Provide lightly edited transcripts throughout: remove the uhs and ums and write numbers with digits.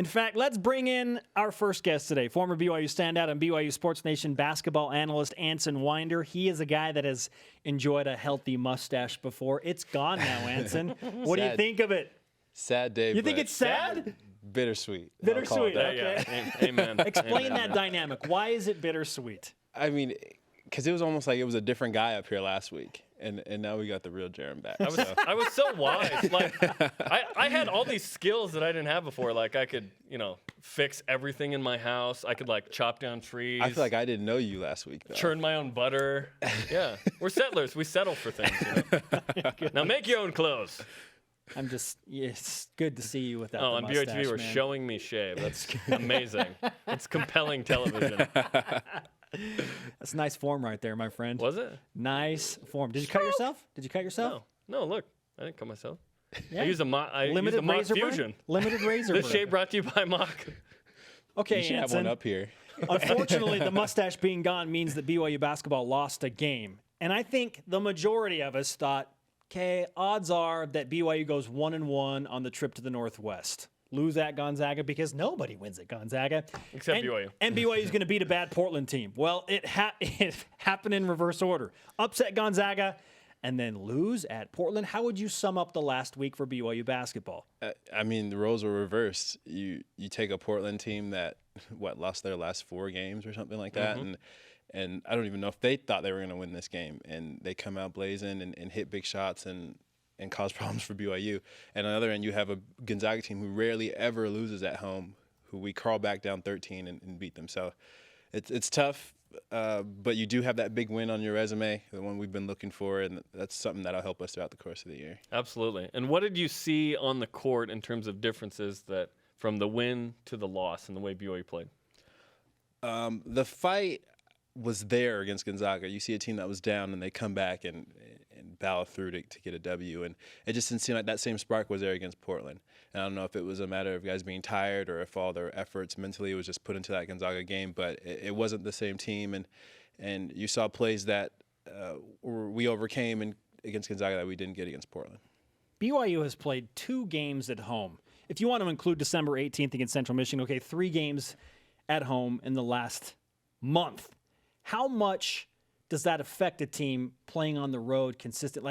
In fact, let's bring in our first guest today, former BYU standout and BYU Sports Nation basketball analyst Anson Winder. He is a guy that has enjoyed a healthy mustache before. It's gone now, Anson. What do you think of it? Sad day. You think it's sad? Bittersweet. Bittersweet, okay. Yeah. Amen. Explain that dynamic. Why is it bittersweet? I mean, because it was almost like it was a different guy up here last week, and now we got the real Jaron back. I was so wise. Like, I had all these skills that I didn't have before. Like, I could, fix everything in my house. I could, chop down trees. I feel like I didn't know you last week, though. Churn my own butter. Yeah. We're settlers. We settle for things, Now make your own clothes. It's good to see you without the on mustache, BYUtv, we're man. showing me shave. That's amazing. It's compelling television. That's nice form right there, my friend. Was it? Nice form. Did you cut yourself? No, look. I didn't cut myself. Yeah. I used a Mock razor Fusion. burn? Limited razor This burn. shave brought to you by Mock. Okay, You should have Anson. one up here. Unfortunately, the mustache being gone means that BYU basketball lost a game. And I think the majority of us thought, okay, odds are that BYU goes 1-1 on the trip to the Northwest. Lose at Gonzaga because nobody wins at Gonzaga. Except BYU. And BYU is going to beat a bad Portland team. Well, it happened in reverse order. Upset Gonzaga and then lose at Portland. How would you sum up the last week for BYU basketball? I mean, the roles were reversed. You take a Portland team that, lost their last 4 games or something like that, and I don't even know if they thought they were going to win this game. And they come out blazing and hit big shots and cause problems for BYU. And on the other end, you have a Gonzaga team who rarely ever loses at home, who we crawl back down 13 and beat them. So it's tough, but you do have that big win on your resume, the one we've been looking for, and that's something that'll help us throughout the course of the year. Absolutely. And what did you see on the court in terms of differences that from the win to the loss and the way BYU played? The fight was there against Gonzaga. You see a team that was down, and they come back and battle through to get a W. And it just didn't seem like that same spark was there against Portland. And I don't know if it was a matter of guys being tired or if all their efforts mentally was just put into that Gonzaga game, but it wasn't the same team. And you saw plays that we overcame against Gonzaga that we didn't get against Portland. BYU has played 2 games at home. If you want to include December 18th against Central Michigan, okay, 3 games at home in the last month. How much does that affect a team playing on the road consistent?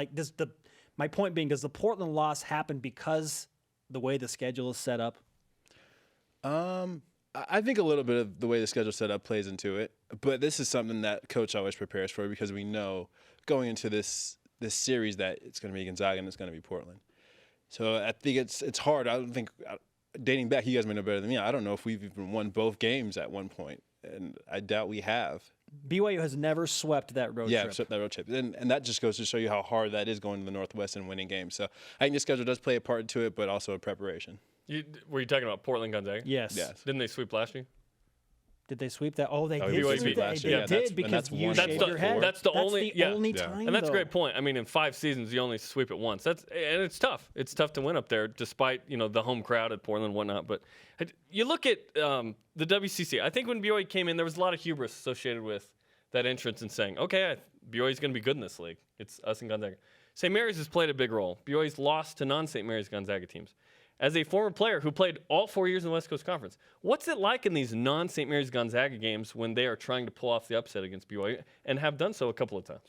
My point being, does the Portland loss happen because the way the schedule is set up? I think a little bit of the way the schedule set up plays into it, but this is something that coach always prepares for because we know going into this series that it's going to be Gonzaga and it's going to be Portland. So I think it's hard. I don't think, dating back, you guys may know better than me, I don't know if we've even won both games at one point, and I doubt we have. BYU has never swept that road trip. Yeah, swept that road trip. And that just goes to show you how hard that is going to the Northwest and winning games. So I think the schedule does play a part to it, but also a preparation. Were you talking about Portland Gonzaga? Yes. Didn't they sweep last year? Did they sweep that? Oh, they did. BYU sweep beat that. last They year. did because you that's shaved your head. That's the only time. And that's though. a great point. I mean, in 5 seasons, you only sweep it once. And it's tough. It's tough to win up there, despite the home crowd at Portland and whatnot. But you look at the WCC. I think when BYU came in, there was a lot of hubris associated with that entrance and saying, okay, BYU's going to be good in this league. It's us and Gonzaga. St. Mary's has played a big role. BYU's lost to non-St. Mary's Gonzaga teams. As a former player who played all 4 years in the West Coast Conference, what's it like in these non-St. Mary's Gonzaga games when they are trying to pull off the upset against BYU and have done so a couple of times?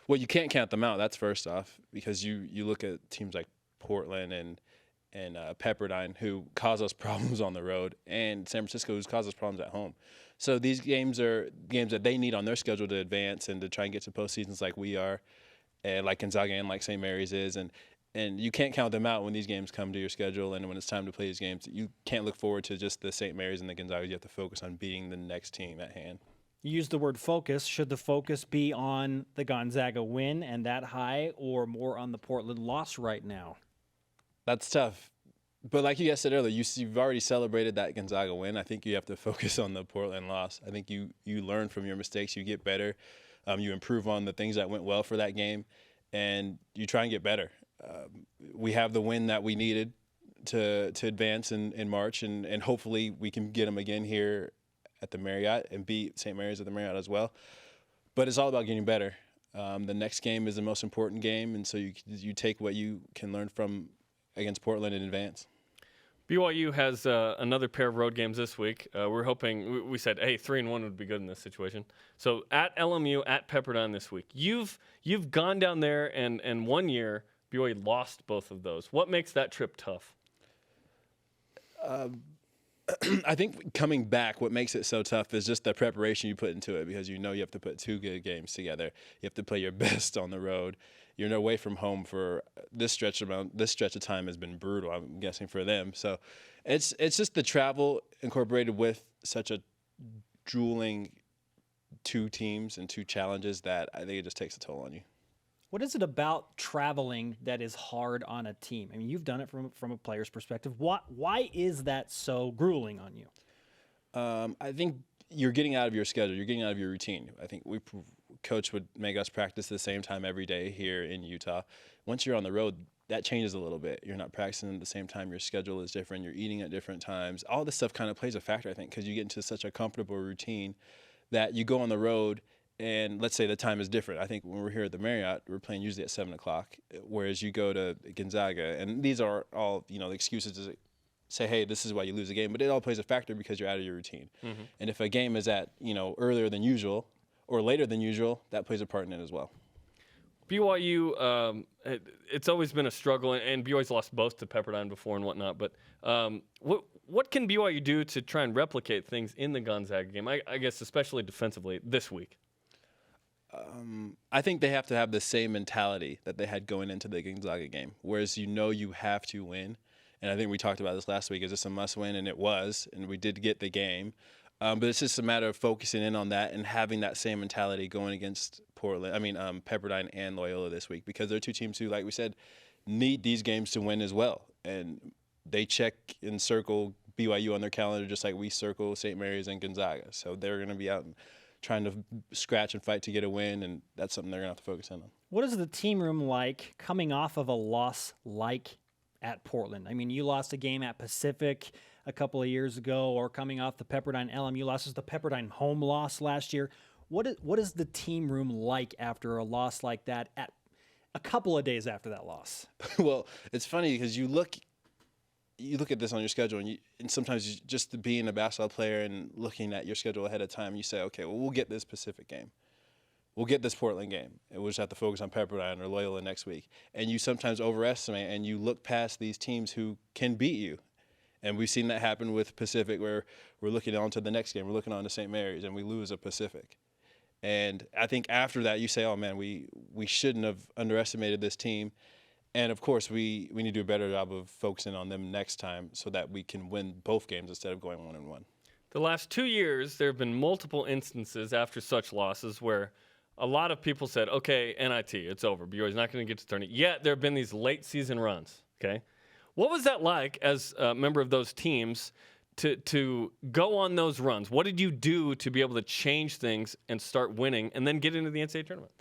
Well, you can't count them out. That's first off, because you look at teams like Portland and Pepperdine who cause us problems on the road, and San Francisco who's caused us problems at home. So these games are games that they need on their schedule to advance and to try and get to postseasons like we are, and like Gonzaga and like St. Mary's is. And you can't count them out when these games come to your schedule, and when it's time to play these games, you can't look forward to just the St. Mary's and the Gonzagas. You have to focus on beating the next team at hand. You used the word focus. Should the focus be on the Gonzaga win and that high, or more on the Portland loss right now? That's tough. But like you guys said earlier, you've already celebrated that Gonzaga win. I think you have to focus on the Portland loss. I think you learn from your mistakes. You get better. You improve on the things that went well for that game, and you try and get better. We have the win that we needed to advance in March, and hopefully we can get them again here at the Marriott and beat St. Mary's at the Marriott as well. But it's all about getting better. The next game is the most important game, and so you take what you can learn from against Portland in advance. BYU has another pair of road games this week. We're hoping. We said, hey, 3-1 would be good in this situation. So at LMU, at Pepperdine this week. You've gone down there, and 1 year BYU lost both of those. What makes that trip tough? I think coming back, what makes it so tough is just the preparation you put into it, because you have to put 2 good games together. You have to play your best on the road. You're away from home for this stretch of time has been brutal, I'm guessing, for them. So it's just the travel incorporated with such a drooling 2 teams and 2 challenges that I think it just takes a toll on you. What is it about traveling that is hard on a team? I mean, you've done it from a player's perspective. Why is that so grueling on you? I think you're getting out of your schedule. You're getting out of your routine. I think coach would make us practice the same time every day here in Utah. Once you're on the road, that changes a little bit. You're not practicing at the same time. Your schedule is different. You're eating at different times. All this stuff kind of plays a factor, I think, because you get into such a comfortable routine that you go on the road. And let's say the time is different. I think when we're here at the Marriott, we're playing usually at 7 o'clock, whereas you go to Gonzaga, and these are all the excuses to say, hey, this is why you lose a game, but it all plays a factor because you're out of your routine. Mm-hmm. And if a game is at earlier than usual or later than usual, that plays a part in it as well. BYU, it's always been a struggle, and BYU's lost both to Pepperdine before and whatnot. But what can BYU do to try and replicate things in the Gonzaga game? I guess especially defensively this week. I think they have to have the same mentality that they had going into the Gonzaga game, whereas you have to win. And I think we talked about this last week. Is this a must-win? And it was, and we did get the game. But it's just a matter of focusing in on that and having that same mentality going against Pepperdine and Loyola this week, because they're 2 teams who, like we said, need these games to win as well. And they check and circle BYU on their calendar just like we circle St. Mary's and Gonzaga. So they're going to be out and trying to scratch and fight to get a win, and that's something they're going to have to focus in on. What is the team room like coming off of a loss like at Portland? I mean, you lost a game at Pacific a couple of years ago, or coming off the Pepperdine LMU loss. Was the Pepperdine home loss last year? What is the team room like after a loss like that at a couple of days after that loss? Well, it's funny because you look at this on your schedule, and sometimes just being a basketball player and looking at your schedule ahead of time, you say, okay, well, we'll get this Pacific game. We'll get this Portland game, and we'll just have to focus on Pepperdine or Loyola next week. And you sometimes overestimate, and you look past these teams who can beat you. And we've seen that happen with Pacific, where we're looking on to the next game. We're looking on to St. Mary's, and we lose a Pacific. And I think after that, you say, oh, man, we shouldn't have underestimated this team. And, of course, we need to do a better job of focusing on them next time so that we can win both games instead of going 1-1. The last 2 years, there have been multiple instances after such losses where a lot of people said, okay, NIT, it's over. BYU's not going to get to tournament. Yet there have been these late season runs, okay? What was that like as a member of those teams to go on those runs? What did you do to be able to change things and start winning and then get into the NCAA tournament?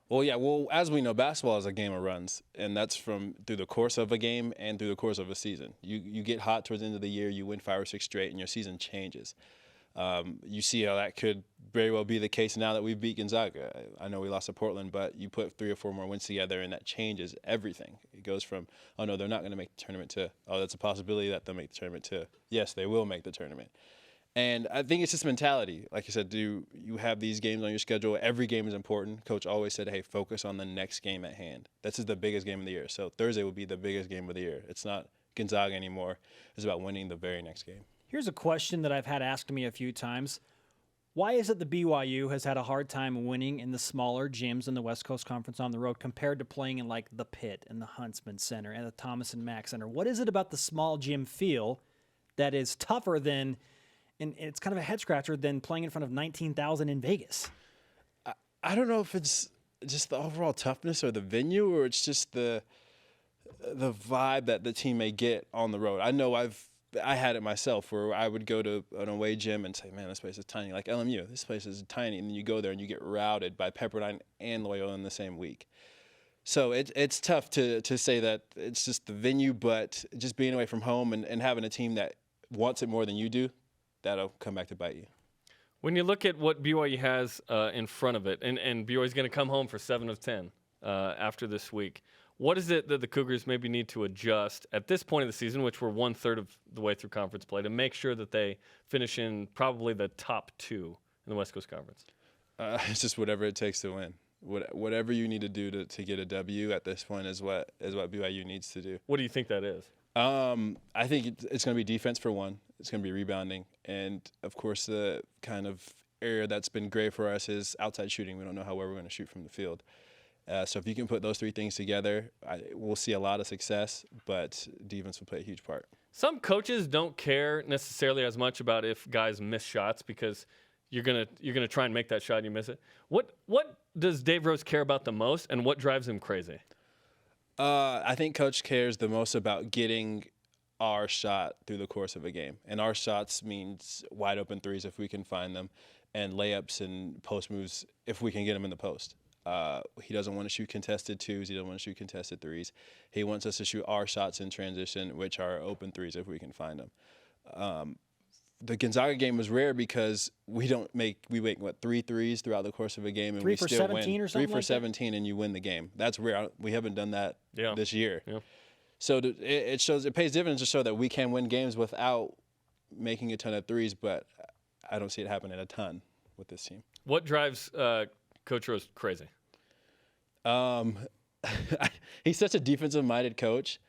Well, yeah. Well, as we know, basketball is a game of runs, and that's through the course of a game and through the course of a season. You get hot towards the end of the year, you win 5 or 6 straight, and your season changes. You see how that could very well be the case now that we've beat Gonzaga. I know we lost to Portland, but you put 3 or 4 more wins together, and that changes everything. It goes from, oh, no, they're not going to make the tournament, to, oh, that's a possibility that they'll make the tournament, to, yes, they will make the tournament. And I think it's just mentality. Like you said, do you have these games on your schedule? Every game is important. Coach always said, hey, focus on the next game at hand. This is the biggest game of the year. So Thursday will be the biggest game of the year. It's not Gonzaga anymore. It's about winning the very next game. Here's a question that I've had asked me a few times. Why is it the BYU has had a hard time winning in the smaller gyms in the West Coast Conference on the road compared to playing in like the Pitt and the Huntsman Center and the Thomas and Mack Center? What is it about the small gym feel that is tougher than, and it's kind of a head scratcher, than playing in front of 19,000 in Vegas? I don't know if it's just the overall toughness or the venue, or it's just the vibe that the team may get on the road. I know I had it myself where I would go to an away gym and say, man, this place is tiny. Like LMU, this place is tiny. And then you go there and you get routed by Pepperdine and Loyola in the same week. So it's tough to say that it's just the venue, but just being away from home and having a team that wants it more than you do, that'll come back to bite you. When you look at what BYU has in front of it, and BYU's going to come home for 7 of 10 after this week, What is it that the Cougars maybe need to adjust at this point of the season, which we're 1/3 of the way through conference play, to make sure that they finish in probably the top 2 in the West Coast Conference? It's just whatever it takes to win. Whatever you need to do to get a W at this point is what BYU needs to do. What do you think that is? I think it's going to be defense for one. It's going to be rebounding. And, of course, the kind of area that's been great for us is outside shooting. We don't know how well we're going to shoot from the field. So if you can put those 3 things together, we'll see a lot of success, but defense will play a huge part. Some coaches don't care necessarily as much about if guys miss shots because you're gonna try and make that shot and you miss it. What does Dave Rose care about the most, and what drives him crazy? I think Coach cares the most about getting our shot through the course of a game. And our shots means wide open threes if we can find them, and layups and post moves if we can get them in the post. He doesn't want to shoot contested 2s. He doesn't want to shoot contested 3s. He wants us to shoot our shots in transition, which are open 3s if we can find them. The Gonzaga game was rare because we make 3 threes throughout the course of a game, and 3 we for still 17 win. or something 3 for like that? 17, and you win the game. That's rare. We haven't done that this year. Yeah. So it pays dividends to show that we can win games without making a ton of threes, but I don't see it happening a ton with this team. What drives Coach Rose crazy? He's such a defensive-minded coach.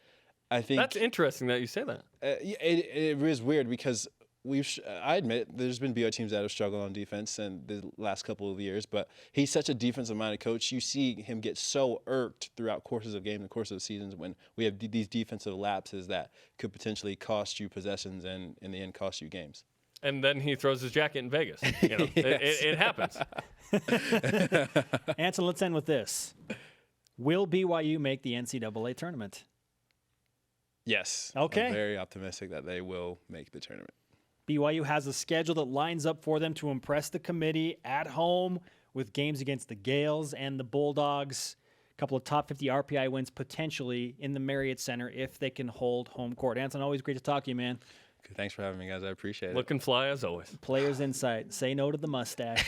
I think That's interesting that you say that. it is weird because I admit there's been BYU teams that have struggled on defense in the last couple of years, but he's such a defensive-minded coach. You see him get so irked throughout courses of games and courses of seasons when we have these defensive lapses that could potentially cost you possessions and in the end cost you games. And then he throws his jacket in Vegas. You know, it happens. Anson, let's end with this. Will BYU make the NCAA tournament? Yes. Okay. I'm very optimistic that they will make the tournament. BYU has a schedule that lines up for them to impress the committee at home with games against the Gales and the Bulldogs. A couple of top 50 RPI wins potentially in the Marriott Center if they can hold home court. Anson, always great to talk to you, man. Thanks for having me, guys. I appreciate it. Looking fly as always. Players Insight. Say no to the mustache.